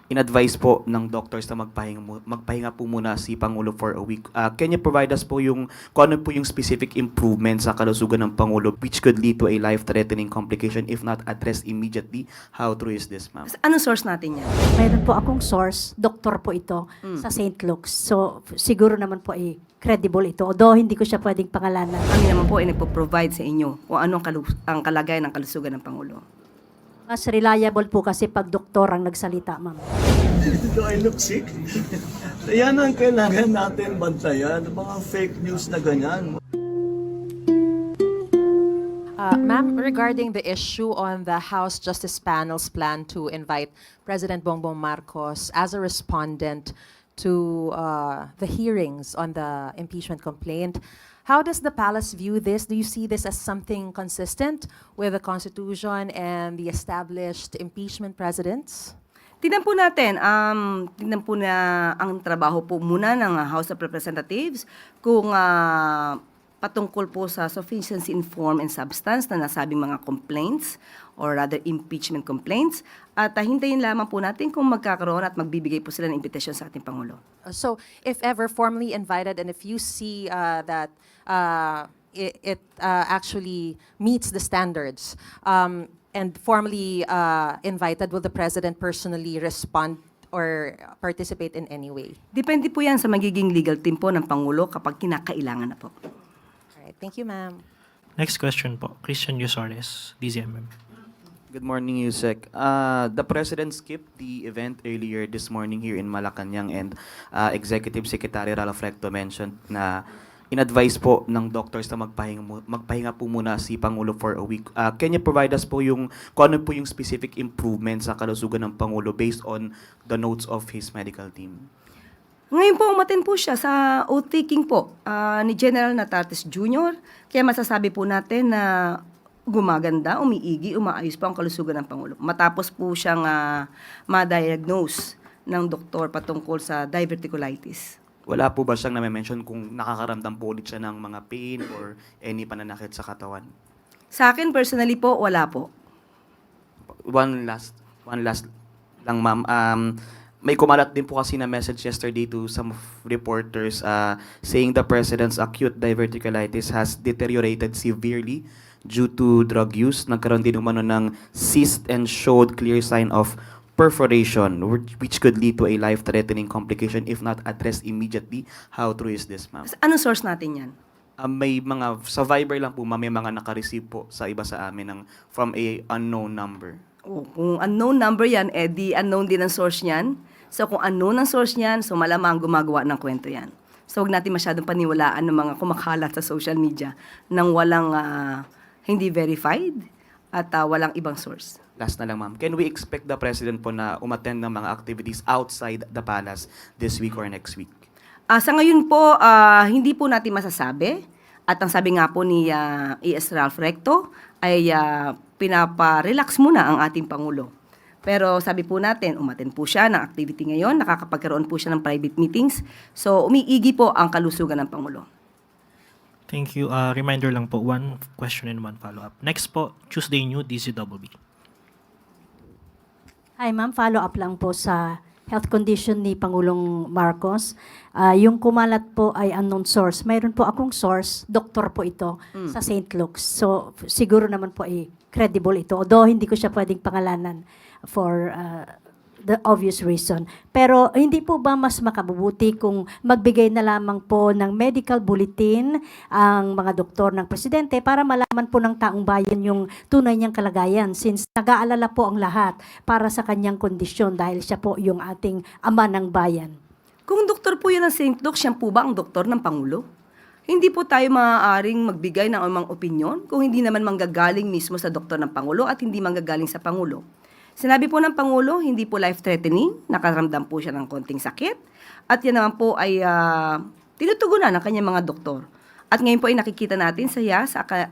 in-advise po ng doctors na magpahinga po muna si Pangulo for a week. Can you provide us po yung kung ano po yung specific improvements sa kalusugan ng Pangulo which could lead to a life-threatening complication if not addressed immediately? How true is this, ma'am? Anong source natin yan? Mayroon po akong source, doktor po ito sa St. Luke's. So, siguro naman po ay credible ito. Although hindi ko siya pwedeng pangalanan. Kami naman po ay nagpo-provide sa inyo kung anong ang kalagayan ng kalusugan ng Pangulo. Mas reliable po kasi pag doktor ang nagsalita, ma'am. Do I look sick? Yan ang kailangan natin bantayan. Mga fake news na ganyan. Ma'am, regarding the issue on the House Justice Panel's plan to invite President Bongbong Marcos as a respondent to the hearings on the impeachment complaint, how does the palace view this? Do you see this as something consistent with the Constitution and the established impeachment precedents? Tingnan po natin, tingnan po na ang trabaho po muna ng House of Representatives kung patungkol po sa sufficiency in form and substance na nasabing mga complaints or rather impeachment complaints at hintayin lamang po natin kung magkakaroon at magbibigay po sila ng impetasyon sa ating Pangulo. So, if ever formally invited and if you see that it actually meets the standards and formally invited, will the President personally respond or participate in any way? Depende po yan sa magiging legal team po ng Pangulo kapag kinakailangan na po. All right, thank you, ma'am. Next question po, Christian Yusores, DZMM. Good morning, Yusek. The President skipped the event earlier this morning here in Malacanang and Executive Secretary Ralph Recto mentioned na in-advise po ng doctors na magpahinga po muna si Pangulo for a week. Can you provide us po yung kung ano po yung specific improvements sa kalusugan ng Pangulo based on the notes of his medical team? Ngayon po, umaten po siya sa oath-taking po ni General Natates Jr. Kaya masasabi po natin na gumaganda, umiigi, umaayos po ang kalusugan ng Pangulo. Matapos po siyang ma-diagnose ng doktor patungkol sa diverticulitis. Wala po ba siyang na-mention kung nakakaramdam po ulit siya ng mga pain or any pananakit sa katawan? Sa akin, personally po, wala po. One last lang, ma'am. May kumalat din po kasi na message yesterday to some reporters saying the president's acute diverticulitis has deteriorated severely due to drug use. Nagkaroon din umano ng cyst and showed clear sign of perforation which could lead to a life-threatening complication if not addressed immediately. How true is this, ma'am? Anong source natin yan? May mga, sa Viber lang po, ma'am, may mga naka-receive po sa iba sa amin from a unknown number. Kung unknown number yan, di unknown din ang source niyan. So kung unknown ang source niyan, so malamang gumagawa ng kwento yan. So huwag natin masyadong paniwalaan ng mga kumakalat sa social media nang walang hindi verified at walang ibang source. Last na lang, ma'am. Can we expect the President po na umattend ng mga activities outside the palace this week or next week? Sa ngayon po, hindi po natin masasabi. At ang sabi nga po ni E.S. Ralph Recto ay pinapa-relax muna ang ating Pangulo. Pero sabi po natin, umattend po siya ng activity ngayon, nakakapagkaroon po siya ng private meetings. So umiigi po ang kalusugan ng Pangulo. Thank you. Reminder lang po, one question and one follow-up. Next po, Tuesday New, DZWB. Hi, ma'am. Follow-up lang po sa health condition ni Pangulong Marcos. Yung kumalat po ay unknown source. Mayroon po akong source, doktor po ito sa St. Luke's. So, siguro naman po ay credible ito. Although hindi ko siya pwedeng pangalanan for the obvious reason. Pero hindi po ba mas makabubuti kung magbigay na lamang po ng medical bulletin ang mga doktor ng presidente para malaman po ng taong bayan yung tunay niyang kalagayan since nag-aalala po ang lahat para sa kanyang kondisyon dahil siya po yung ating ama ng bayan. Kung doktor po yan ng St. Luke, siya po ba ang doktor ng Pangulo? Hindi po tayo maaaring magbigay ng amang opinyon kung hindi naman manggagaling mismo sa doktor ng Pangulo at hindi manggagaling sa Pangulo. Sinabi po ng Pangulo, hindi po life-threatening, nakaramdam po siya ng konting sakit, at yan naman po ay tinutugunan ng kanyang mga doktor. At ngayon po ay nakikita natin sa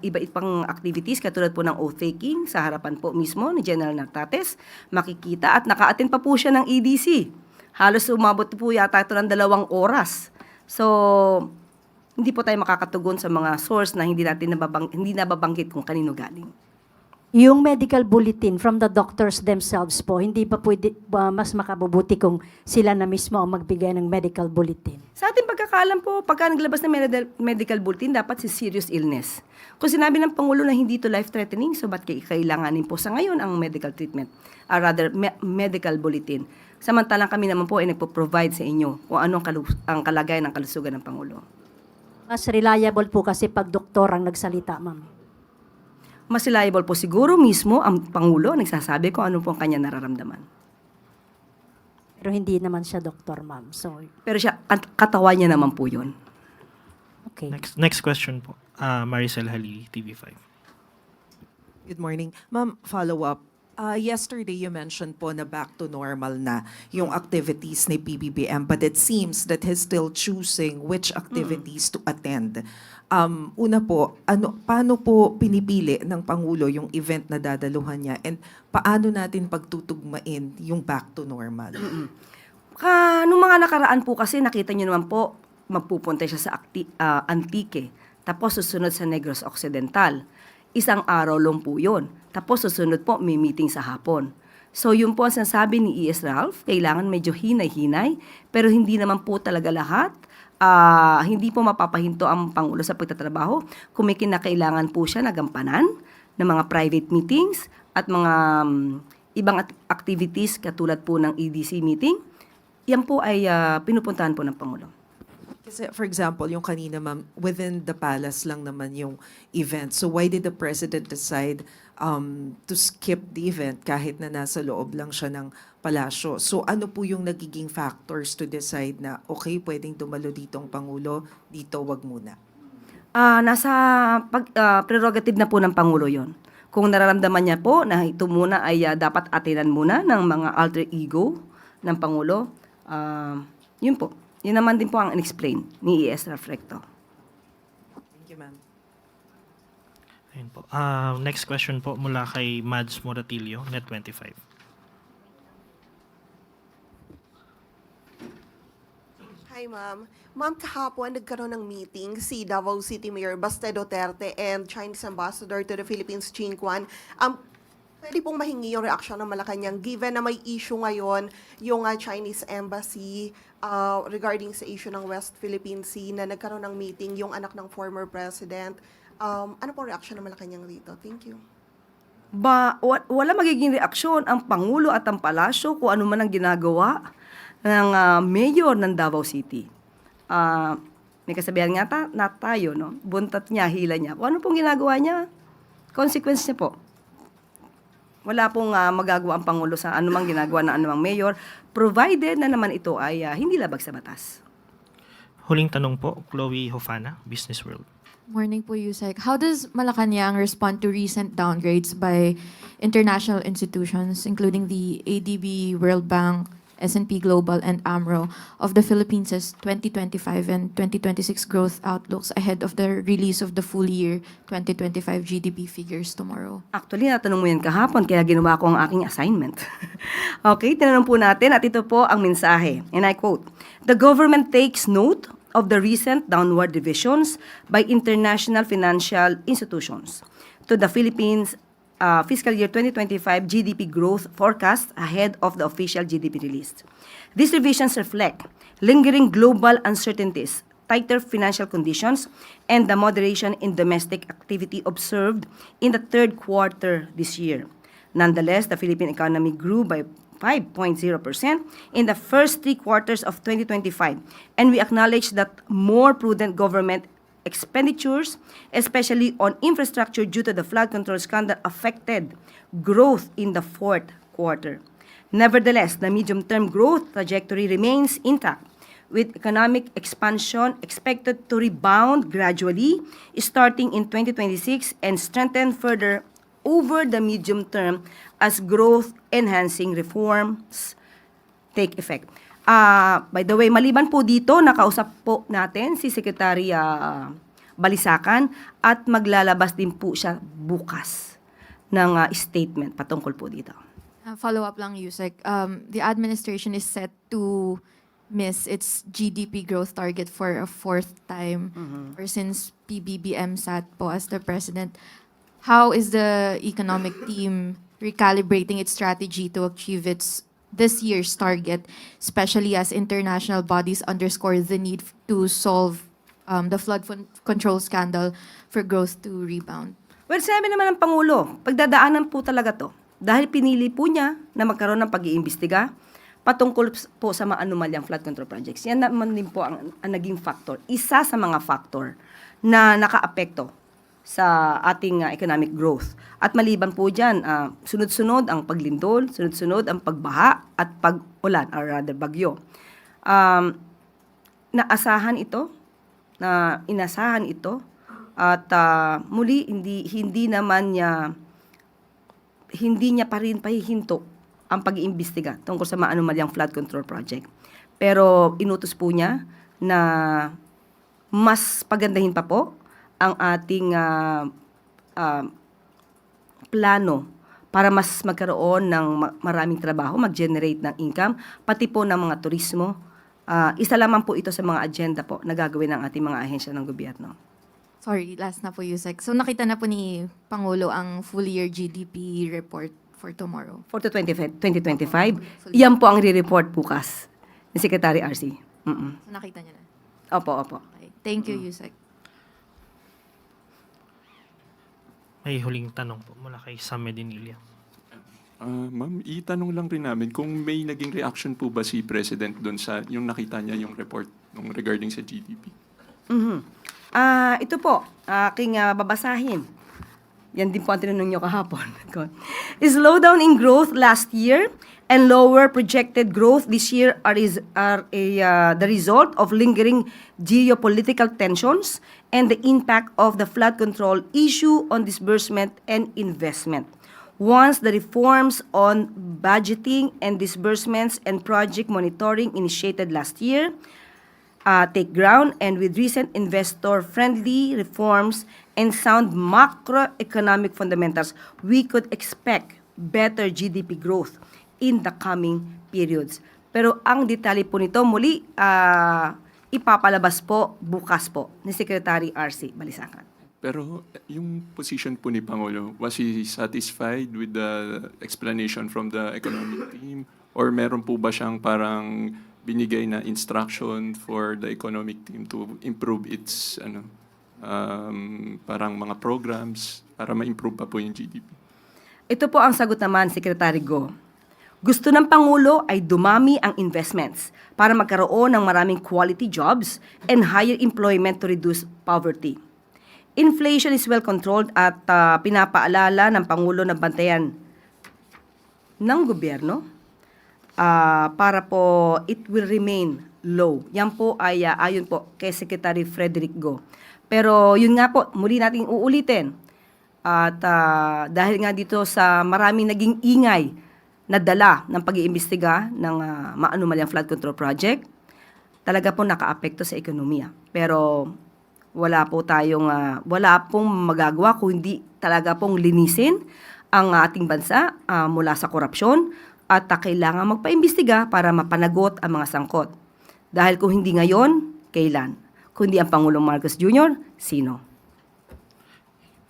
iba-ibang pang activities, katulad po ng oath-taking, sa harapan po mismo ni General Natates, makikita at naka-attend pa po siya ng EDC. Halos umabot po yata ito ng 2 oras. So, hindi po tayo makakatugon sa mga source na hindi nababanggit kung kanino galing. Yung medical bulletin from the doctors themselves po, hindi ba pwede mas makabubuti kung sila na mismo ang magbigay ng medical bulletin? Sa ating pagkakaalam po, pagka naglabas ng medical bulletin, dapat si serious illness. Kung sinabi ng Pangulo na hindi to life-threatening, so ba't kailanganin po sa ngayon ang medical treatment? Or rather, medical bulletin. Samantalang kami naman po ay nagpo-provide sa inyo kung ano ang kalagayan ng kalusugan ng Pangulo. Mas reliable po kasi pag doktor ang nagsalita, ma'am. Mas reliable po siguro mismo ang Pangulo nagsasabi kung ano po ang kanya nararamdaman. Pero hindi naman siya doktor, ma'am. So, Pero siya, katawan niya naman po yun. okay. Next question po. Maricel Halili, TV5. Good morning. Ma'am, follow-up. Yesterday, you mentioned po na back to normal na yung activities ni PBBM, but it seems that he's still choosing which activities to attend. Una po, paano po pinipili ng Pangulo yung event na dadaluhan niya, and paano natin pagtutugmain yung back to normal? Nung mga nakaraan po kasi, nakita niyo naman po, magpupunta siya sa Antique, tapos susunod sa Negros Occidental. Isang araw lang po yun. Tapos susunod po, may meeting sa hapon. So yun po ang sinasabi ni E.S. Ralph, kailangan medyo hinay-hinay, pero hindi naman po talaga lahat. Hindi po mapapahinto ang Pangulo sa pagtatrabaho kung may kinakailangan po siya na gampanan ng mga private meetings at mga ibang activities katulad po ng EDC meeting. Yan po ay pinupuntahan po ng Pangulo. Kasi, for example, yung kanina, ma'am, within the palace lang naman yung event. So why did the President decide to skip the event kahit na nasa loob lang siya ng palasyo? So ano po yung nagiging factors to decide na, okay, pwedeng dumalo dito ang Pangulo, dito wag muna? Nasa prerogative na po ng Pangulo yon. Kung nararamdaman niya po na ito muna ay dapat atinan muna ng mga alter ego ng Pangulo, yun po. Yun naman din po ang in-explain ni E.S. Ralph Recto. Thank you, ma'am. Ayun po. Next question po mula kay Mads Moratilio, Net25. Hi, ma'am. Ma'am, kahapon nagkaroon ng meeting si Davao City Mayor Baste Duterte and Chinese Ambassador to the Philippines, Chin Kwan. Pwede pong mahingi yung reaksyon ng Malacanang given na may issue ngayon yung Chinese Embassy regarding sa issue ng West Philippine Sea na nagkaroon ng meeting yung anak ng former president. Ano pong reaksyon ng Malacanang dito? Thank you. Wala magiging reaksyon ang Pangulo at ang Palasyo kung ano man ang ginagawa ng mayor ng Davao City. May kasabihan nga na tayo, no? Buntat niya, hila niya. Kung ano pong ginagawa niya, consequence niya po. Wala pong magagawa ang Pangulo sa anumang ginagawa ng anumang mayor, provided na naman ito ay hindi labag sa batas. Huling tanong po, Chloe Hofana, Business World. Morning po, Yusek. How does Malacanang respond to recent downgrades by international institutions, including the ADB, World Bank, S&P Global, and AMRO, of the Philippines' 2025 and 2026 growth outlooks ahead of the release of the full year 2025 GDP figures tomorrow? Actually, natanong mo yan kahapon, kaya ginawa ko ang aking assignment. Okay, tinanong po natin at ito po ang mensahe. And I quote, "The government takes note of the recent downward revisions by international financial institutions to the Philippines fiscal year 2025 GDP growth forecast ahead of the official GDP release. These revisions reflect lingering global uncertainties, tighter financial conditions, and the moderation in domestic activity observed in the third quarter this year. Nonetheless, the Philippine economy grew by 5.0% in the first 3 quarters of 2025, and we acknowledge that more prudent government expenditures, especially on infrastructure due to the flood control scandal, affected growth in the fourth quarter. Nevertheless, the medium-term growth trajectory remains intact, with economic expansion expected to rebound gradually starting in 2026 and strengthen further over the medium term as growth-enhancing reforms take effect. By the way, maliban po dito, nakausap po natin si Secretary Balisacan at maglalabas din po siya bukas ng statement patungkol po dito. Follow-up lang, Yusek. The administration is set to miss its GDP growth target for a fourth time or since PBBM sat po as the president. how is the economic team recalibrating its strategy to achieve its this year's target, especially as international bodies underscore the need to solve the control scandal for growth to rebound? Well, sabi naman ng Pangulo, pagdadaanan po talaga to. Dahil pinili po niya na magkaroon ng pag-iimbestiga patungkol po sa mga anomalyang flood control projects. Yan naman din po ang naging factor. Isa sa mga factor na nakaapekto sa ating economic growth. At maliban po dyan, sunod-sunod ang paglindol, sunod-sunod ang pagbaha at pag-ulan, or rather bagyo. Inasahan ito, at muli hindi niya pa rin pahihinto ang pag-iimbestiga tungkol sa mga anomalyang flood control project. Pero inutos po niya na mas pagandahin pa po ang ating plano para mas magkaroon ng maraming trabaho, mag-generate ng income, pati po ng mga turismo. Isa lamang po ito sa mga agenda po na gagawin ng ating mga ahensya ng gobyerno. Sorry, last na po, Yusek. So nakita na po ni Pangulo ang full year GDP report for tomorrow. For 2025, yan po ang re-report bukas ni Secretary RC. So nakita niya na. Opo. Okay. Thank you, Yusek. May huling tanong po mula kay Sam Medinilla. Ma'am, itanong lang rin namin kung may naging reaction po ba si President doon sa yung nakita niya yung report nung regarding sa GDP? Ito po, aking babasahin. Yan din po ang tinanong nyo kahapon. Slowdown in growth last year and lower projected growth this year are the result of lingering geopolitical tensions and the impact of the flood control issue on disbursement and investment. Once the reforms on budgeting and disbursements and project monitoring initiated last year take ground, and with recent investor-friendly reforms and sound macroeconomic fundamentals, we could expect better GDP growth in the coming periods. Pero ang detalye po nito, muli, ipapalabas po bukas po ni Secretary RC Balisacan. Pero yung position po ni Pangulo, was he satisfied with the explanation from the economic team? Or meron po ba siyang parang binigay na instruction for the economic team to improve its parang mga programs para ma-improve pa po yung GDP? Ito po ang sagot naman, Secretary Go. Gusto ng Pangulo ay dumami ang investments para magkaroon ng maraming quality jobs and higher employment to reduce poverty. Inflation is well controlled at pinapaalala ng Pangulo na bantayan ng gobyerno para po it will remain low. Yan po ay ayon po kay Secretary Frederick Go. Pero yun nga po, muli nating uulitin. At dahil nga dito sa maraming naging ingay na dala ng pag-iimbestiga ng maanumalyang flood control project, talaga po nakaapekto sa ekonomiya. Pero wala pong magagawa kung hindi talaga pong linisin ang ating bansa mula sa korupsyon at kailangan magpaimbestiga para mapanagot ang mga sangkot. Dahil kung hindi ngayon, kailan? Kung hindi ang Pangulong Marcos Jr., sino?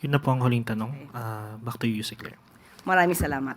Yun na po ang huling tanong. Back to you, Yusek Claire. Maraming salamat.